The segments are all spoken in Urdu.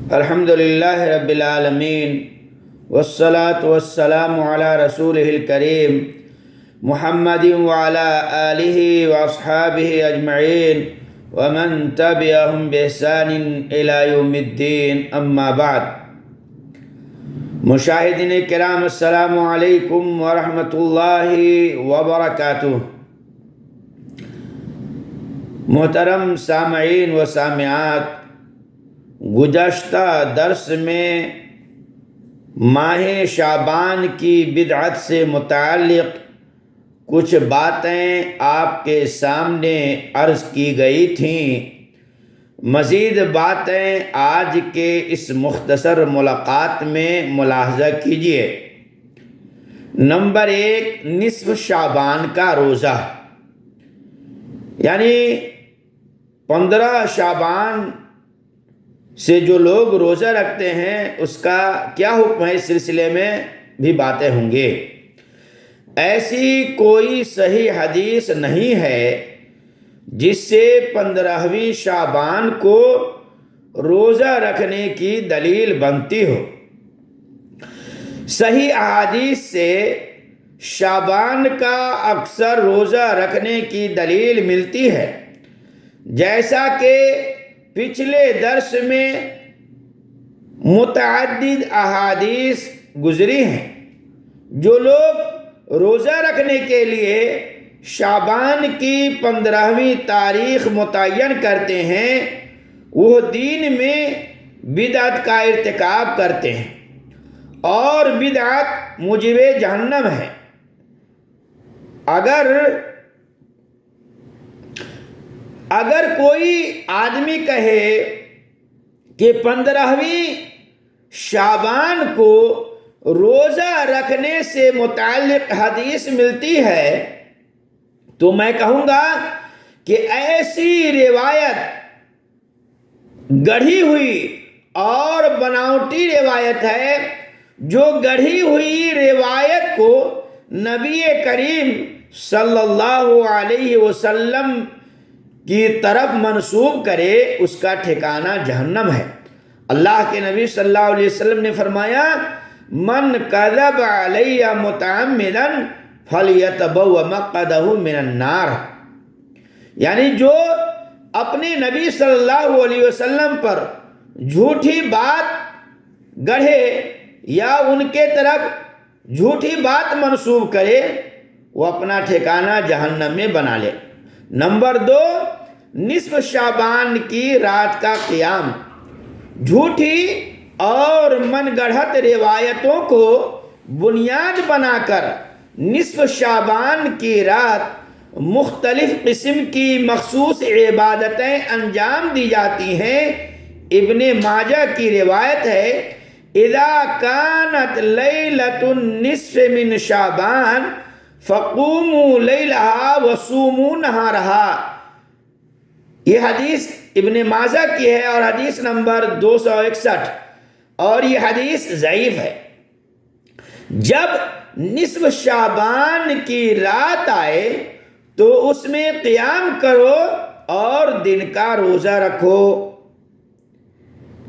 الحمد للہ رب العالمین والصلاة والسلام علی رسولہ الکریم محمد وعلی آلہ واصحابہ اجمعین ومن تبعہم بإحسان الی یوم الدین اما بعد۔ مشاہدین کرام السلام علیکم ورحمۃ اللہ وبرکاتہ۔ محترم سامعین و سامعات، گزشتہ درس میں ماہ شعبان کی بدعت سے متعلق کچھ باتیں آپ کے سامنے عرض کی گئی تھیں۔ مزید باتیں آج کے اس مختصر ملاقات میں ملاحظہ کیجیے۔ نمبر 1، نصف شعبان کا روزہ، یعنی 15 شعبان سے جو لوگ روزہ رکھتے ہیں اس کا کیا حکم ہے، اس سلسلے میں بھی باتیں ہوں گے۔ ایسی کوئی صحیح حدیث نہیں ہے جس سے 15ویں شعبان کو روزہ رکھنے کی دلیل بنتی ہو۔ صحیح احادیث سے شعبان کا اکثر روزہ رکھنے کی دلیل ملتی ہے، جیسا کہ پچھلے درس میں متعدد احادیث گزری ہیں۔ جو لوگ روزہ رکھنے کے لیے شعبان کی 15ویں تاریخ متعین کرتے ہیں وہ دین میں بدعت کا ارتکاب کرتے ہیں، اور بدعت موجب جہنم ہے۔ اگر کوئی آدمی کہے کہ 15ویں شعبان کو روزہ رکھنے سے متعلق حدیث ملتی ہے تو میں کہوں گا کہ ایسی روایت گڑھی ہوئی اور بناوٹی روایت ہے۔ جو گڑھی ہوئی روایت کو نبی کریم صلی اللہ علیہ وسلم کی طرف منسوب کرے اس کا ٹھکانہ جہنم ہے۔ اللہ کے نبی صلی اللہ علیہ وسلم نے فرمایا، من کذب علی متعمدا فلیتبوأ مقعدہ من النار، یعنی جو اپنے نبی صلی اللہ علیہ وسلم پر جھوٹی بات گڑھے یا ان کے طرف جھوٹی بات منسوب کرے وہ اپنا ٹھکانہ جہنم میں بنا لے۔ نمبر 2، نصف شعبان کی رات کا قیام۔ جھوٹی اور من گڑھت روایتوں کو بنیاد بنا کر نصف شعبان کی رات مختلف قسم کی مخصوص عبادتیں انجام دی جاتی ہیں۔ ابن ماجہ کی روایت ہے، اذا كانت لیلۃ النصف من شعبان فقوموا لیلہا وصوموا نہارہا۔ یہ حدیث ابن ماجہ کی ہے اور حدیث نمبر 261، اور یہ حدیث ضعیف ہے۔ جب نصف شعبان کی رات آئے تو اس میں قیام کرو اور دن کا روزہ رکھو۔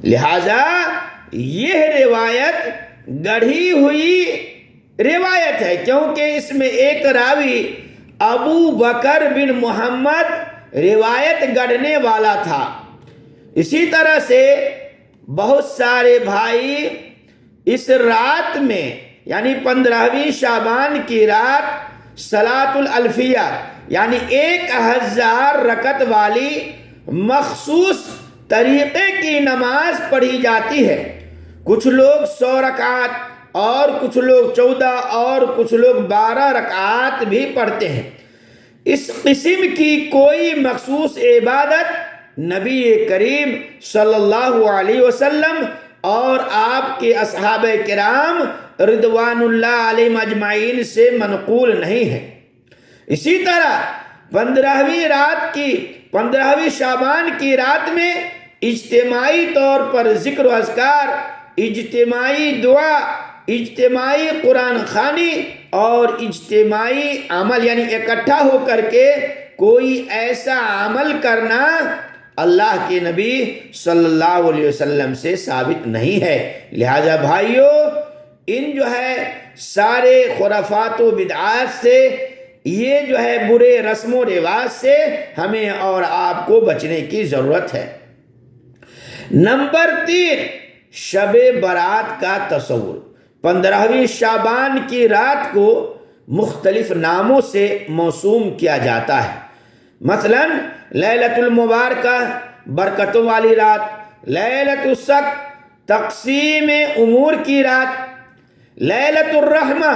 لہذا یہ روایت گڑھی ہوئی روایت ہے، کیونکہ اس میں ایک راوی ابو بکر بن محمد روایت گڑھنے والا تھا۔ اسی طرح سے بہت سارے بھائی اس رات میں یعنی 15ویں شعبان کی رات صلاۃ الالفیہ یعنی 1000 رکعت والی مخصوص طریقے کی نماز پڑھی جاتی ہے۔ کچھ لوگ 100 رکعت اور کچھ لوگ 14 اور کچھ لوگ 12 رکعات بھی پڑھتے ہیں۔ اس قسم کی کوئی مخصوص عبادت نبی کریم صلی اللہ علیہ وسلم اور آپ کے اصحاب کرام رضوان اللہ علیہم اجمعین سے منقول نہیں ہے۔ اسی طرح 15ویں شعبان کی رات میں اجتماعی طور پر ذکر و اذکار، اجتماعی دعا، اجتماعی قرآن خوانی اور اجتماعی عمل یعنی اکٹھا ہو کر کے کوئی ایسا عمل کرنا اللہ کے نبی صلی اللہ علیہ وسلم سے ثابت نہیں ہے۔ لہذا بھائیو، ان جو ہے سارے خرافات و بدعات سے، یہ جو ہے برے رسم و رواج سے ہمیں اور آپ کو بچنے کی ضرورت ہے۔ نمبر 3، شب برات کا تصور۔ 15ویں شعبان کی رات کو مختلف ناموں سے موسوم کیا جاتا ہے، مثلا لیلۃ المبارکہ برکتوں والی رات، لیلۃ الصق تقسیم امور کی رات، لیلۃ الرحمہ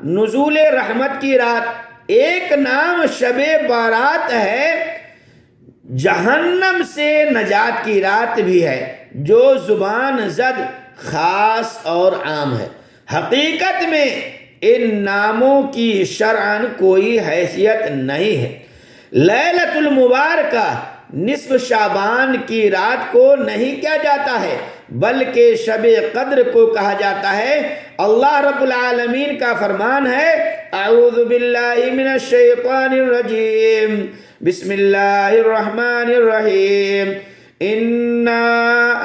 نزول رحمت کی رات۔ ایک نام شب برات ہے، جہنم سے نجات کی رات بھی ہے، جو زبان زد خاص اور عام ہے۔ حقیقت میں ان ناموں کی شرعاً کوئی حیثیت نہیں ہے۔ لیلۃ المبارکہ نصف شعبان کی رات کو نہیں کہا جاتا ہے، بلکہ شب قدر کو کہا جاتا ہے۔ اللہ رب العالمین کا فرمان ہے، اعوذ باللہ من الشیطان الرجیم، بسم اللہ الرحمن الرحیم، انا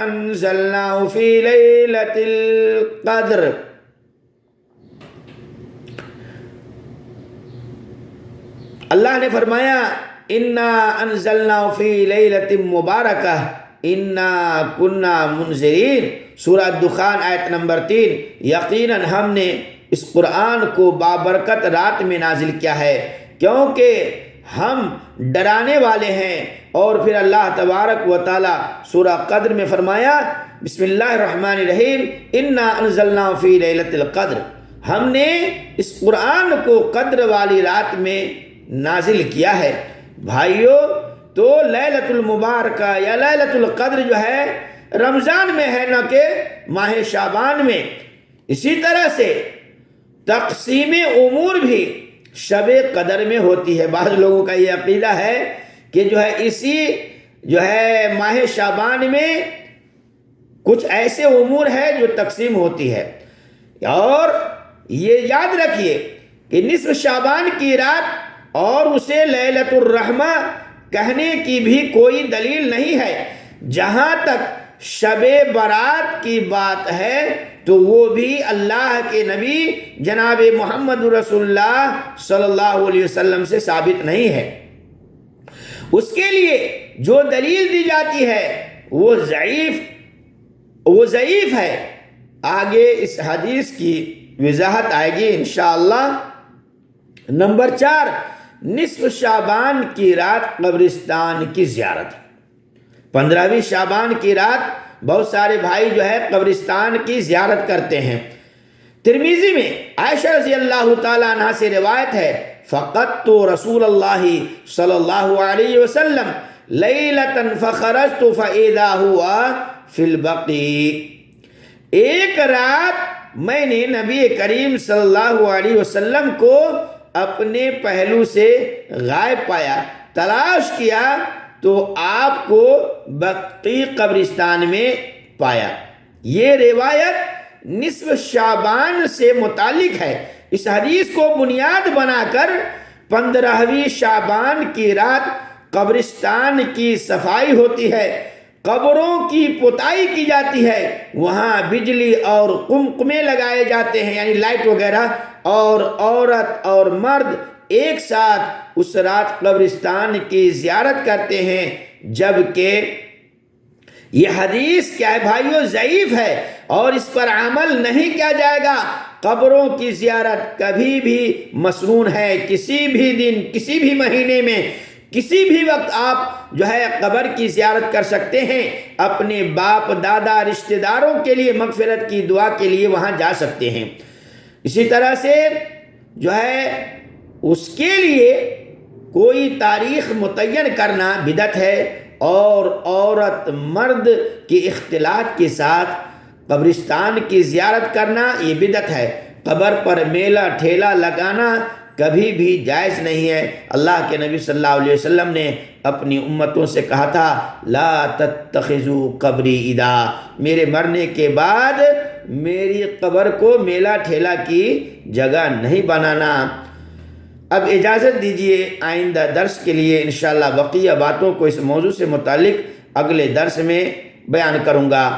انزلناہ فی لیلۃ القدر۔ اللہ نے فرمایا، انا انزلناہ فی لیلۃ مبارکہ انا کنا منذرین، سورہ دخان آیت نمبر 3۔ یقیناً ہم نے اس قرآن کو بابرکت رات میں نازل کیا ہے، کیونکہ ہم ڈرانے والے ہیں۔ اور پھر اللہ تبارک و تعالی سورہ قدر میں فرمایا، بسم اللہ الرحمن الرحیم، انا انزلناہ فی لیلۃ القدر، ہم نے اس قرآن کو قدر والی رات میں نازل کیا ہے۔ بھائیو، تو لیلۃ المبارکہ یا لیلۃ القدر جو ہے رمضان میں ہے، نہ کہ ماہ شعبان میں۔ اسی طرح سے تقسیم امور بھی شب قدر میں ہوتی ہے۔ بعض لوگوں کا یہ عقیدہ ہے کہ جو ہے اسی جو ہے ماہ شعبان میں کچھ ایسے امور ہے جو تقسیم ہوتی ہے۔ اور یہ یاد رکھیے کہ نصف شعبان کی رات اور اسے لیلۃ الرحمہ کہنے کی بھی کوئی دلیل نہیں ہے۔ جہاں تک شب برات کی بات ہے تو وہ بھی اللہ کے نبی جناب محمد رسول اللہ صلی اللہ علیہ وسلم سے ثابت نہیں ہے۔ اس کے لیے جو دلیل دی جاتی ہے وہ ضعیف ہے۔ آگے اس حدیث کی وضاحت آئے گی انشاءاللہ۔ نمبر 4، نصف شعبان کی رات قبرستان کی زیارت۔ 15ویں شعبان کی رات بہت سارے بھائی جو ہے قبرستان کی زیارت کرتے ہیں۔ ترمذی میں عائشہ رضی اللہ تعالیٰ عنہ سے روایت ہے، فقدت رسول اللہ صلی اللہ علیہ وسلم لیلۃ فخرجت فاذا هو فی البقیع۔ ایک رات میں نے نبی کریم صلی اللہ علیہ وسلم کو اپنے پہلو سے غائب پایا، تلاش کیا تو آپ کو بقیع قبرستان میں پایا۔ یہ روایت نصف شعبان سے متعلق ہے۔ اس حدیث کو بنیاد بنا کر 15ویں شعبان کی رات قبرستان کی صفائی ہوتی ہے، قبروں کی پتائی کی جاتی ہے، وہاں بجلی اور قمقمے لگائے جاتے ہیں، یعنی لائٹ وغیرہ، اور عورت اور مرد ایک ساتھ اس رات قبرستان کی زیارت کرتے ہیں۔ جبکہ یہ حدیث کیا ہے بھائیو؟ ضعیف ہے اور اس پر عمل نہیں کیا جائے گا۔ قبروں کی زیارت کبھی بھی مسنون ہے، کسی بھی دن، کسی بھی مہینے میں، کسی بھی وقت آپ جو ہے قبر کی زیارت کر سکتے ہیں۔ اپنے باپ دادا رشتہ داروں کے لیے مغفرت کی دعا کے لیے وہاں جا سکتے ہیں۔ اسی طرح سے جو ہے اس کے لیے کوئی تاریخ متعین کرنا بدعت ہے، اور عورت مرد کی اختلاط کے ساتھ قبرستان کی زیارت کرنا یہ بدعت ہے۔ قبر پر میلہ ٹھیلا لگانا کبھی بھی جائز نہیں ہے۔ اللہ کے نبی صلی اللہ علیہ وسلم نے اپنی امتوں سے کہا تھا، لا تتخذوا قبری عیدا، میرے مرنے کے بعد میری قبر کو میلہ ٹھیلا کی جگہ نہیں بنانا۔ اب اجازت دیجیے، آئندہ درس کے لیے انشاءاللہ بقیہ باتوں کو اس موضوع سے متعلق اگلے درس میں بیان کروں گا۔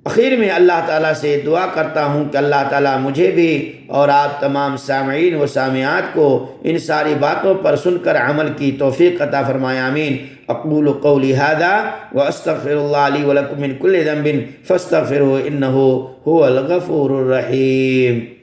آخر میں اللہ تعالیٰ سے دعا کرتا ہوں کہ اللہ تعالیٰ مجھے بھی اور آپ تمام سامعین و سامعات کو ان ساری باتوں پر سن کر عمل کی توفیق عطا فرمائے، آمین۔ اقول قولی ھذا واستغفر اللہ لی ولکم من کل ذنب فاستغفروہ انہ هو الغفور الرحیم۔